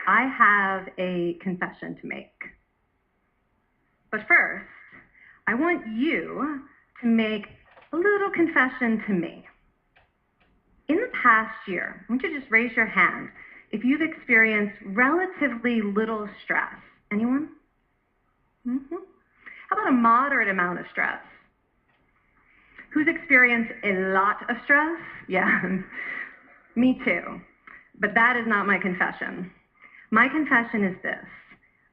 I have a confession to make. But first, I want you to make a little confession to me. In the past year, I want you to just raise your hand if you've experienced relatively little stress. Anyone? Mm-hmm. How about a moderate amount of stress? Who's experienced a lot of stress? Yeah, me too. But that is not my confession. My confession is this.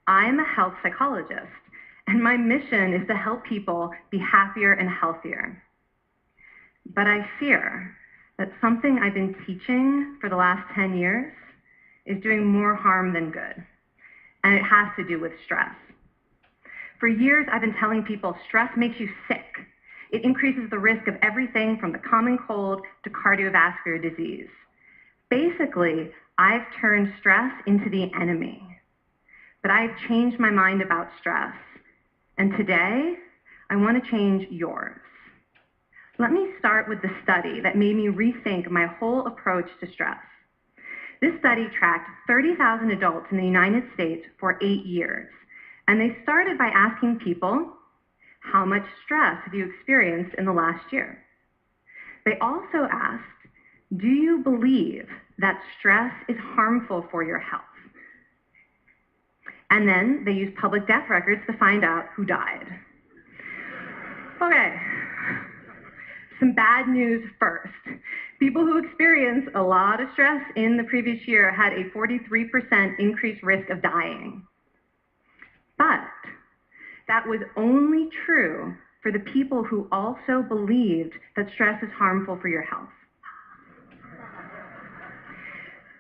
I am a health psychologist, and my mission is to help people be happier and healthier. But I fear that something I've been teaching for the last 10 years is doing more harm than good, and it has to do with stress. For years, I've been telling people stress makes you sick. It increases the risk of everything from the common cold to cardiovascular disease. Basically, I've turned stress into the enemy. But I've changed my mind about stress. And today, I want to change yours. Let me start with the study that made me rethink my whole approach to stress. This study tracked 30,000 adults in the United States for 8 years. And they started by asking people, how much stress have you experienced in the last year? They also asked, do you believe that stress is harmful for your health? And then they used public death records to find out who died. Okay, some bad news first. People who experienced a lot of stress in the previous year had a 43% increased risk of dying. But that was only true for the people who also believed that stress is harmful for your health.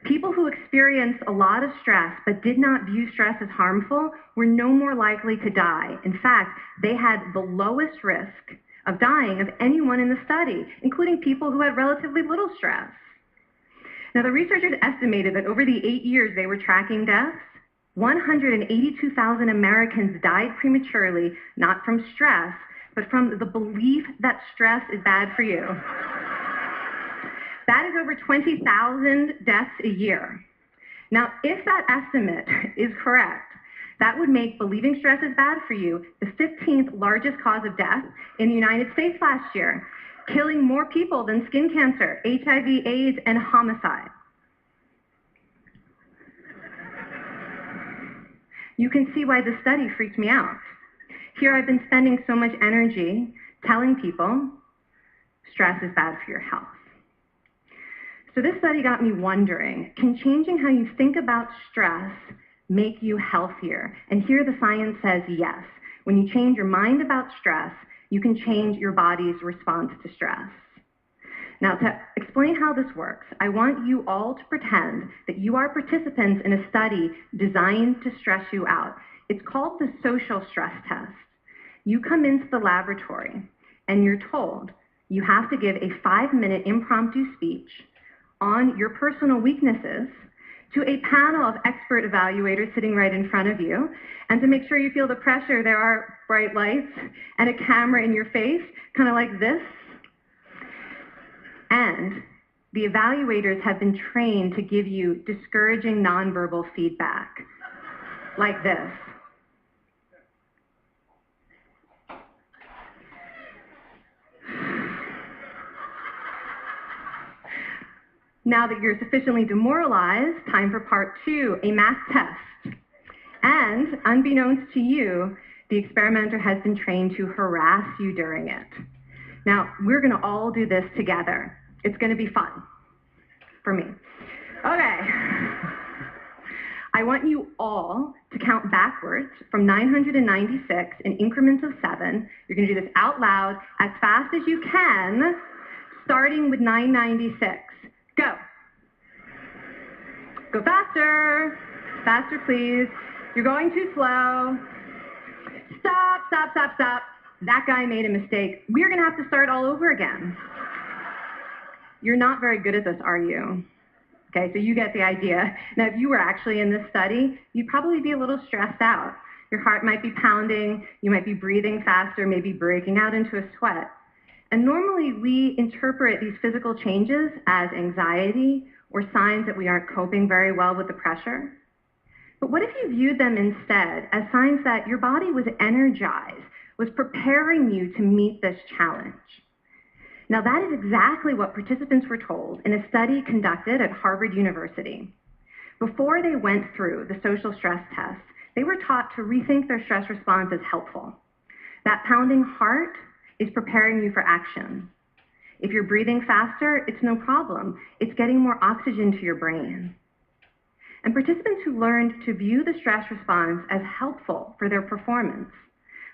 People who experienced a lot of stress but did not view stress as harmful were no more likely to die. In fact, they had the lowest risk of dying of anyone in the study, including people who had relatively little stress. Now, the researchers estimated that over the 8 years they were tracking deaths, 182,000 Americans died prematurely, not from stress, but from the belief that stress is bad for you. That is over 20,000 deaths a year. Now, if that estimate is correct, that would make believing stress is bad for you the 15th largest cause of death in the United States last year, killing more people than skin cancer, HIV, AIDS, and homicide. You can see why this study freaked me out. Here I've been spending so much energy telling people stress is bad for your health. So this study got me wondering, can changing how you think about stress make you healthier? And here the science says yes. When you change your mind about stress, you can change your body's response to stress. Now, to explain how this works, I want you all to pretend that you are participants in a study designed to stress you out. It's called the social stress test. You come into the laboratory and you're told you have to give a 5-minute impromptu speech on your personal weaknesses to a panel of expert evaluators sitting right in front of you. And to make sure you feel the pressure, there are bright lights and a camera in your face, kind of like this. And the evaluators have been trained to give you discouraging nonverbal feedback, like this. Now that you're sufficiently demoralized, time for part 2, a math test. And unbeknownst to you, the experimenter has been trained to harass you during it. Now, we're going to all do this together. It's going to be fun for me. Okay. I want you all to count backwards from 996 in increments of 7. You're going to do this out loud as fast as you can, starting with 996. Go. Go faster. Faster, please. You're going too slow. Stop, stop, stop, stop. That guy made a mistake. We're going to have to start all over again. You're not very good at this, are you? Okay, so you get the idea. Now, if you were actually in this study, you'd probably be a little stressed out. Your heart might be pounding. You might be breathing faster, maybe breaking out into a sweat. And normally, we interpret these physical changes as anxiety or signs that we aren't coping very well with the pressure. But what if you viewed them instead as signs that your body was energized, was preparing you to meet this challenge? Now, that is exactly what participants were told in a study conducted at Harvard University. Before they went through the social stress test, they were taught to rethink their stress response as helpful. That pounding heart is preparing you for action. If you're breathing faster, it's no problem. It's getting more oxygen to your brain. And participants who learned to view the stress response as helpful for their performance,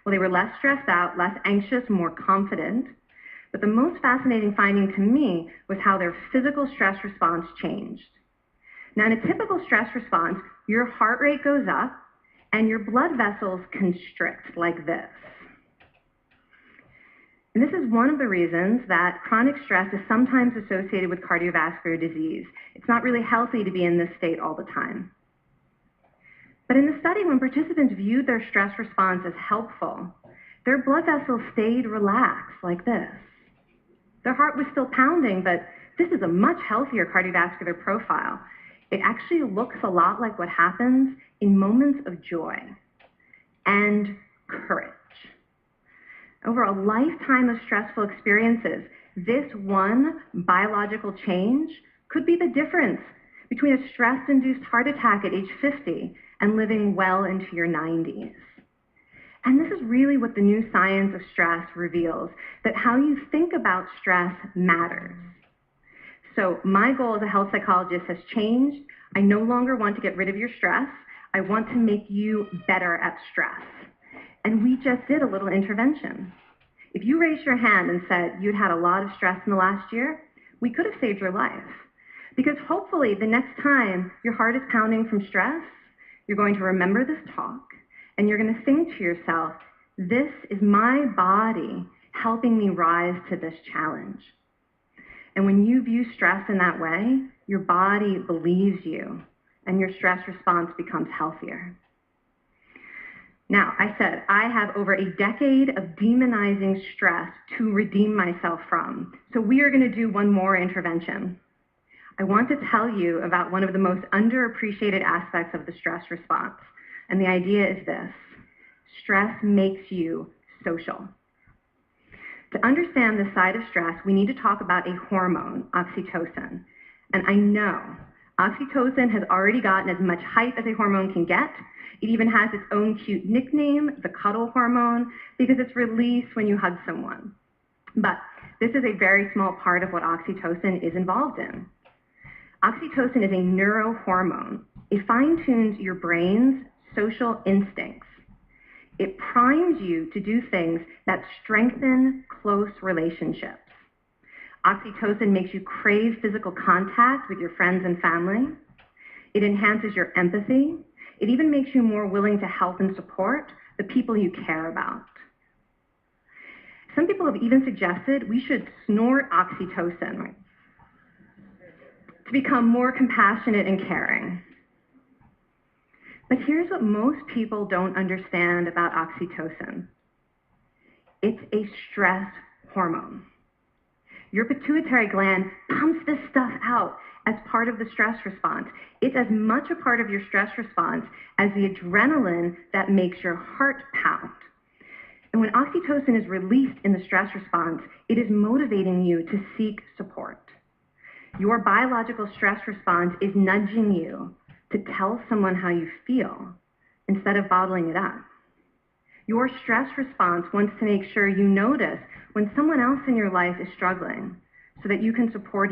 well, they were less stressed out, less anxious, more confident. But the most fascinating finding to me was how their physical stress response changed. Now, in a typical stress response, your heart rate goes up and your blood vessels constrict like this. And this is one of the reasons that chronic stress is sometimes associated with cardiovascular disease. It's not really healthy to be in this state all the time. But in the study, when participants viewed their stress response as helpful, their blood vessels stayed relaxed like this. Their heart was still pounding, but this is a much healthier cardiovascular profile. It actually looks a lot like what happens in moments of joy and courage. Over a lifetime of stressful experiences, this one biological change could be the difference between a stress-induced heart attack at age 50 and living well into your 90s. And this is really what the new science of stress reveals, that how you think about stress matters. So my goal as a health psychologist has changed. I no longer want to get rid of your stress. I want to make you better at stress. And we just did a little intervention. If you raised your hand and said you'd had a lot of stress in the last year, we could have saved your life. Because hopefully the next time your heart is pounding from stress, you're going to remember this talk and you're going to think to yourself, this is my body helping me rise to this challenge. And when you view stress in that way, your body believes you and your stress response becomes healthier. Now, I said I have over a decade of demonizing stress to redeem myself from. So we are going to do one more intervention. I want to tell you about one of the most underappreciated aspects of the stress response. And the idea is this: stress makes you social. To understand the side of stress, we need to talk about a hormone, oxytocin. And I know oxytocin has already gotten as much hype as a hormone can get. It even has its own cute nickname, the cuddle hormone, because it's released when you hug someone. But this is a very small part of what oxytocin is involved in. Oxytocin is a neurohormone. It fine-tunes your brain's social instincts. It primes you to do things that strengthen close relationships. Oxytocin makes you crave physical contact with your friends and family. It enhances your empathy. It even makes you more willing to help and support the people you care about. Some people have even suggested we should snort oxytocin to become more compassionate and caring. But here's what most people don't understand about oxytocin. It's a stress hormone. Your pituitary gland pumps this stuff out as part of the stress response. It's as much a part of your stress response as the adrenaline that makes your heart pound. And when oxytocin is released in the stress response, it is motivating you to seek support. Your biological stress response is nudging you to tell someone how you feel instead of bottling it up. Your stress response wants to make sure you notice when someone else in your life is struggling so that you can support